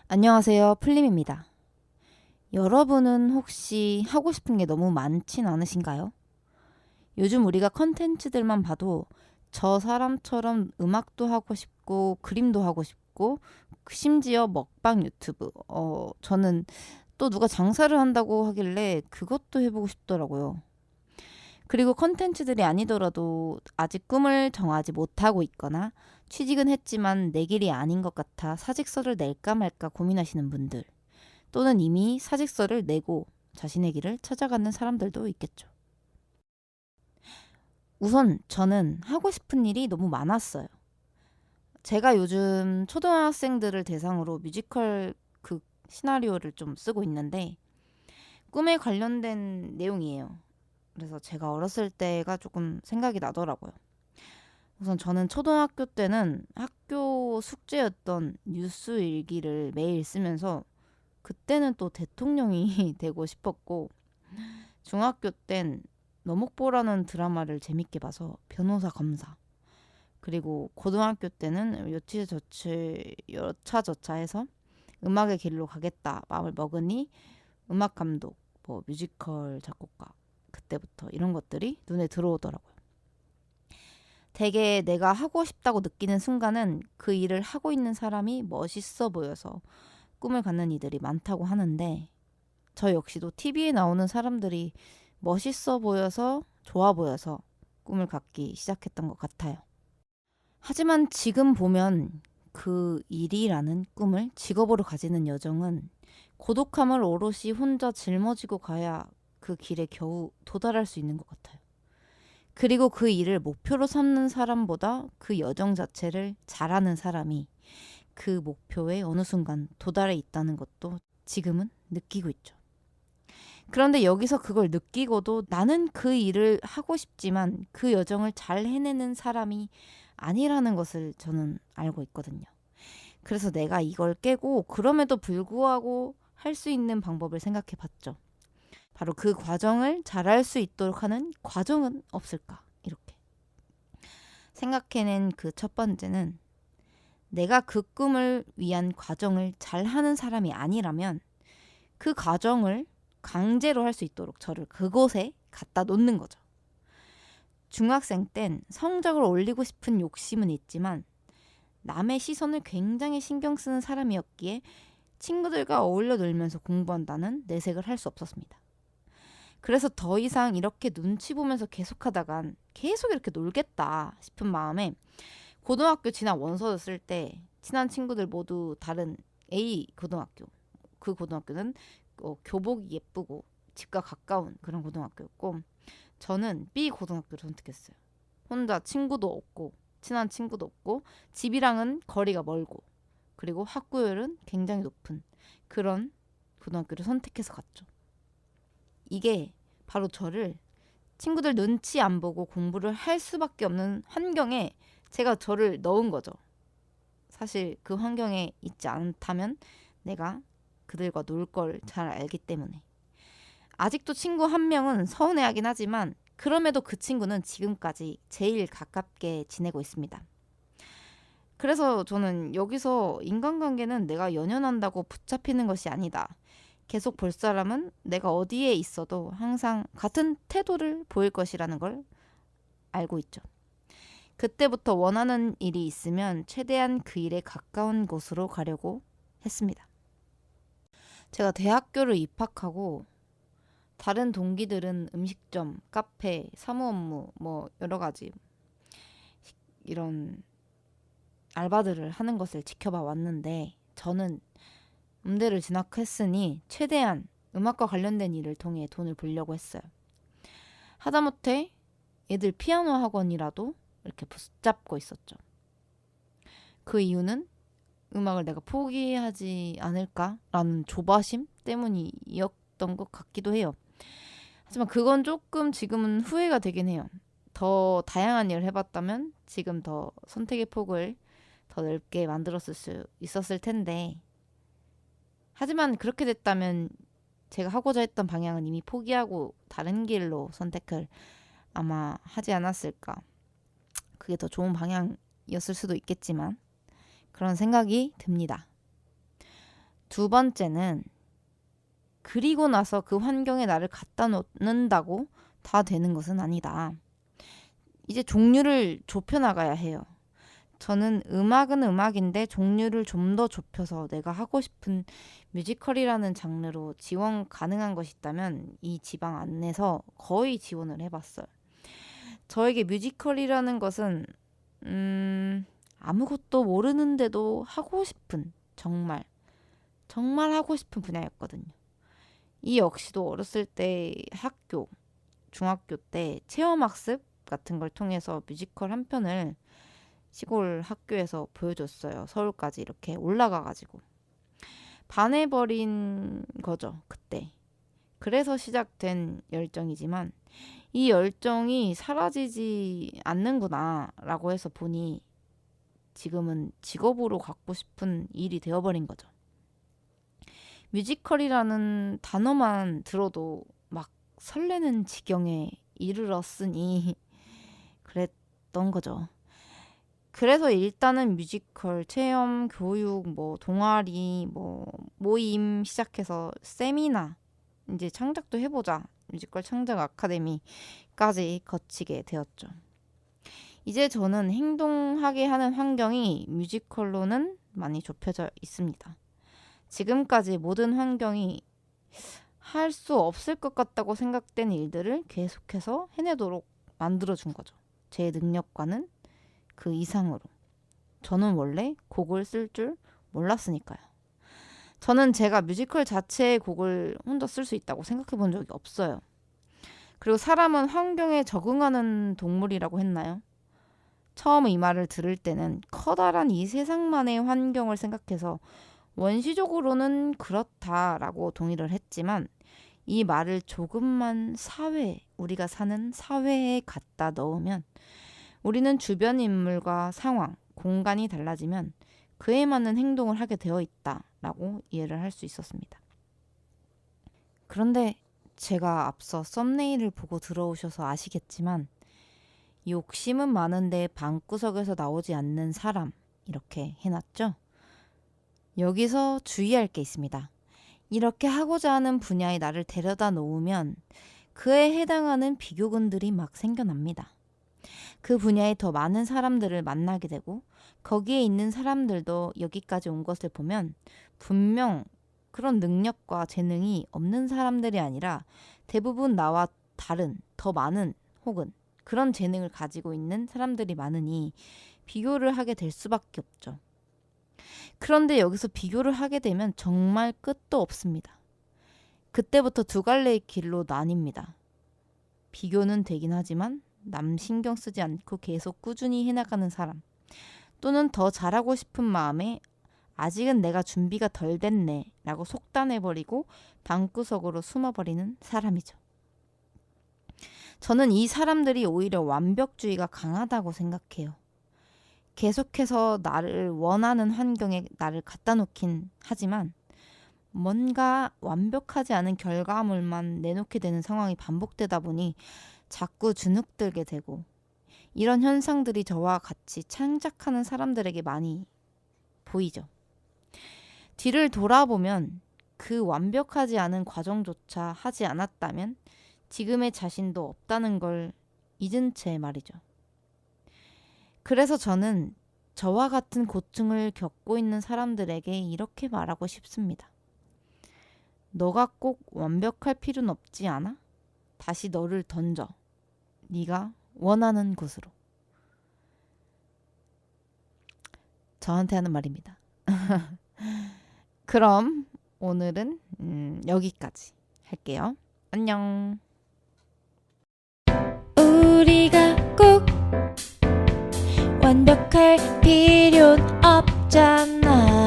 안녕하세요. 플림입니다. 여러분은 혹시 하고 싶은 게 너무 많진 않으신가요? 요즘 우리가 컨텐츠들만 봐도 저 사람처럼 음악도 하고 싶고 그림도 하고 싶고 심지어 먹방 유튜브 저는 또 누가 장사를 한다고 하길래 그것도 해보고 싶더라고요. 그리고 컨텐츠들이 아니더라도 아직 꿈을 정하지 못하고 있거나 취직은 했지만 내 길이 아닌 것 같아 사직서를 낼까 말까 고민하시는 분들, 또는 이미 사직서를 내고 자신의 길을 찾아가는 사람들도 있겠죠. 우선 저는 하고 싶은 일이 너무 많았어요. 제가 요즘 초등학생들을 대상으로 뮤지컬 극 시나리오를 좀 쓰고 있는데 꿈에 관련된 내용이에요. 그래서 제가 어렸을 때가 조금 생각이 나더라고요. 우선 저는 초등학교 때는 학교 숙제였던 뉴스 일기를 매일 쓰면서 그때는 또 대통령이 되고 싶었고, 중학교 땐 너목보라는 드라마를 재밌게 봐서 변호사 검사, 그리고 고등학교 때는 여차저차해서 음악의 길로 가겠다 마음을 먹으니 음악 감독, 뭐 뮤지컬 작곡가, 그때부터 이런 것들이 눈에 들어오더라고요. 되게 내가 하고 싶다고 느끼는 순간은 그 일을 하고 있는 사람이 멋있어 보여서 꿈을 갖는 이들이 많다고 하는데, 저 역시도 TV에 나오는 사람들이 멋있어 보여서 좋아 보여서 꿈을 갖기 시작했던 것 같아요. 하지만 지금 보면 그 일이라는 꿈을 직업으로 가지는 여정은 고독함을 오롯이 혼자 짊어지고 가야 그 길에 겨우 도달할 수 있는 것 같아요. 그리고 그 일을 목표로 삼는 사람보다 그 여정 자체를 잘하는 사람이 그 목표에 어느 순간 도달해 있다는 것도 지금은 느끼고 있죠. 그런데 여기서 그걸 느끼고도 나는 그 일을 하고 싶지만 그 여정을 잘 해내는 사람이 아니라는 것을 저는 알고 있거든요. 그래서 내가 이걸 깨고 그럼에도 불구하고 할 수 있는 방법을 생각해 봤죠. 바로 그 과정을 잘할 수 있도록 하는 과정은 없을까? 이렇게 생각해낸 그 첫 번째는, 내가 그 꿈을 위한 과정을 잘 하는 사람이 아니라면 그 과정을 강제로 할 수 있도록 저를 그곳에 갖다 놓는 거죠. 중학생 땐 성적을 올리고 싶은 욕심은 있지만 남의 시선을 굉장히 신경 쓰는 사람이었기에 친구들과 어울려 놀면서 공부한다는 내색을 할 수 없었습니다. 그래서 더 이상 이렇게 눈치 보면서 계속하다간 계속 이렇게 놀겠다 싶은 마음에 고등학교 진학 원서를 쓸 때 친한 친구들 모두 다른 A 고등학교, 그 고등학교는 교복이 예쁘고 집과 가까운 그런 고등학교였고, 저는 B 고등학교를 선택했어요. 혼자 친구도 없고 친한 친구도 없고 집이랑은 거리가 멀고 그리고 학구열은 굉장히 높은 그런 고등학교를 선택해서 갔죠. 이게 바로 저를 친구들 눈치 안 보고 공부를 할 수밖에 없는 환경에 제가 저를 넣은 거죠. 사실 그 환경에 있지 않다면 내가 그들과 놀 걸 잘 알기 때문에. 아직도 친구 한 명은 서운해하긴 하지만 그럼에도 그 친구는 지금까지 제일 가깝게 지내고 있습니다. 그래서 저는 여기서 인간관계는 내가 연연한다고 붙잡히는 것이 아니다. 계속 볼 사람은 내가 어디에 있어도 항상 같은 태도를 보일 것이라는 걸 알고 있죠. 그때부터 원하는 일이 있으면 최대한 그 일에 가까운 곳으로 가려고 했습니다. 제가 대학교를 입학하고 다른 동기들은 음식점, 카페, 사무 업무, 뭐 여러 가지 이런 알바들을 하는 것을 지켜봐 왔는데, 저는 음대를 진학했으니 최대한 음악과 관련된 일을 통해 돈을 벌려고 했어요. 하다못해 애들 피아노 학원이라도 이렇게 붙잡고 있었죠. 그 이유는 음악을 내가 포기하지 않을까라는 조바심 때문이었던 것 같기도 해요. 하지만 그건 조금 지금은 후회가 되긴 해요. 더 다양한 일을 해봤다면 지금 더 선택의 폭을 더 넓게 만들었을 수 있었을 텐데, 하지만 그렇게 됐다면 제가 하고자 했던 방향은 이미 포기하고 다른 길로 선택을 아마 하지 않았을까. 그게 더 좋은 방향이었을 수도 있겠지만 그런 생각이 듭니다. 두 번째는 그리고 나서 그 환경에 나를 갖다 놓는다고 다 되는 것은 아니다. 이제 종류를 좁혀나가야 해요. 저는 음악은 음악인데 종류를 좀 더 좁혀서 내가 하고 싶은 뮤지컬이라는 장르로 지원 가능한 것이 있다면 이 지방 안에서 거의 지원을 해봤어요. 저에게 뮤지컬이라는 것은 아무것도 모르는데도 하고 싶은 정말 하고 싶은 분야였거든요. 이 역시도 어렸을 때 학교, 중학교 때 체험학습 같은 걸 통해서 뮤지컬 한 편을 시골 학교에서 보여줬어요. 서울까지 이렇게 올라가가지고. 반해버린 거죠, 그때. 그래서 시작된 열정이지만 이 열정이 사라지지 않는구나 라고 해서 보니 지금은 직업으로 갖고 싶은 일이 되어버린 거죠. 뮤지컬이라는 단어만 들어도 막 설레는 지경에 이르렀으니 그랬던 거죠. 그래서 일단은 뮤지컬 체험, 교육, 동아리, 모임 시작해서 세미나, 이제 창작도 해보자. 뮤지컬 창작 아카데미까지 거치게 되었죠. 이제 저는 행동하게 하는 환경이 뮤지컬로는 많이 좁혀져 있습니다. 지금까지 모든 환경이 할 수 없을 것 같다고 생각된 일들을 계속해서 해내도록 만들어준 거죠. 제 능력과는 그 이상으로. 저는 원래 곡을 쓸 줄 몰랐으니까요. 저는 제가 뮤지컬 자체의 곡을 혼자 쓸 수 있다고 생각해 본 적이 없어요. 그리고 사람은 환경에 적응하는 동물이라고 했나요? 처음 이 말을 들을 때는 커다란 이 세상만의 환경을 생각해서 원시적으로는 그렇다라고 동의를 했지만 이 말을 조금만 우리가 사는 사회에 갖다 넣으면 우리는 주변 인물과 상황, 공간이 달라지면 그에 맞는 행동을 하게 되어 있다라고 이해를 할 수 있었습니다. 그런데 제가 앞서 썸네일을 보고 들어오셔서 아시겠지만 욕심은 많은데 방구석에서 나오지 않는 사람 이렇게 해놨죠? 여기서 주의할 게 있습니다. 이렇게 하고자 하는 분야에 나를 데려다 놓으면 그에 해당하는 비교군들이 막 생겨납니다. 그 분야에 더 많은 사람들을 만나게 되고 거기에 있는 사람들도 여기까지 온 것을 보면 분명 그런 능력과 재능이 없는 사람들이 아니라 대부분 나와 다른, 더 많은 혹은 그런 재능을 가지고 있는 사람들이 많으니 비교를 하게 될 수밖에 없죠. 그런데 여기서 비교를 하게 되면 정말 끝도 없습니다. 그때부터 두 갈래의 길로 나뉩니다. 비교는 되긴 하지만 남 신경 쓰지 않고 계속 꾸준히 해나가는 사람, 또는 더 잘하고 싶은 마음에 아직은 내가 준비가 덜 됐네 라고 속단해버리고 방구석으로 숨어버리는 사람이죠. 저는 이 사람들이 오히려 완벽주의가 강하다고 생각해요. 계속해서 나를 원하는 환경에 나를 갖다 놓긴 하지만 뭔가 완벽하지 않은 결과물만 내놓게 되는 상황이 반복되다 보니 자꾸 주눅들게 되고, 이런 현상들이 저와 같이 창작하는 사람들에게 많이 보이죠. 뒤를 돌아보면 그 완벽하지 않은 과정조차 하지 않았다면 지금의 자신도 없다는 걸 잊은 채 말이죠. 그래서 저는 저와 같은 고충을 겪고 있는 사람들에게 이렇게 말하고 싶습니다. 너가 꼭 완벽할 필요는 없지 않아? 다시 너를 던져. 네가 원하는 곳으로. 저한테 하는 말입니다. 그럼 오늘은 여기까지 할게요. 안녕. 우리가 꼭 완벽할 필요는 없잖아.